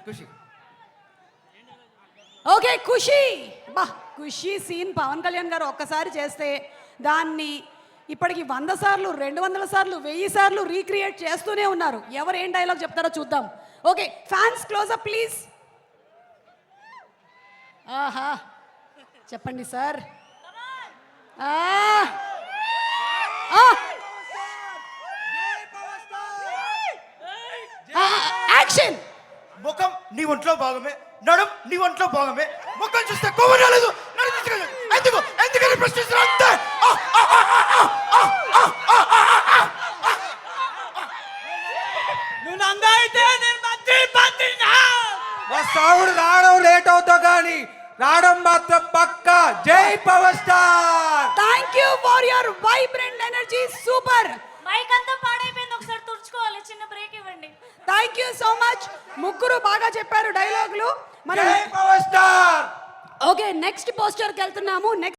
ఖుషి. Okay ఖుషి. బా ఖుషి scene Pawan Kalyan గారు ఒక్కసారి చేస్తే దాన్ని ఇప్పటికి 100 సార్లు 200 సార్లు 1000 సార్లు రీక్రియేట్ చేస్తూనే ఉన్నారు. ఎవరు ఏం డైలాగ్ చెప్తారో చూద్దాం. Okay fans closeup please. ఆహా చెప్పండి సార్. యాక్షన్. ముఖం నీ ఒంట్లో భాగమే, నడుం నీ ఒంట్లో భాగమే, ముఖం చూస్తే కొవ్వు రాలేదు, ఎందుకని ప్రశ్నిస్తున్నా అంతే. నువ్వు నందా అయితే నేను మంత్రి మా సావుడు రావడం లేట్ అవుతా కానీ రావడం మాత్రం పక్కా. జై power star. Thank you for your vibrant energy. Super. Mic అంతా పాడైపోయింది, ఒకసారి తుడుచుకోవాలి, చిన్న బ్రేక్ ఇవ్వండి. Thank you so much. ముగ్గురు బాగా చెప్పారు డైలాగులు. మనం జై పవర్ స్టార్. ఓకే నెక్స్ట్ పోస్టర్కి వెళ్తున్నాము. నెక్స్ట్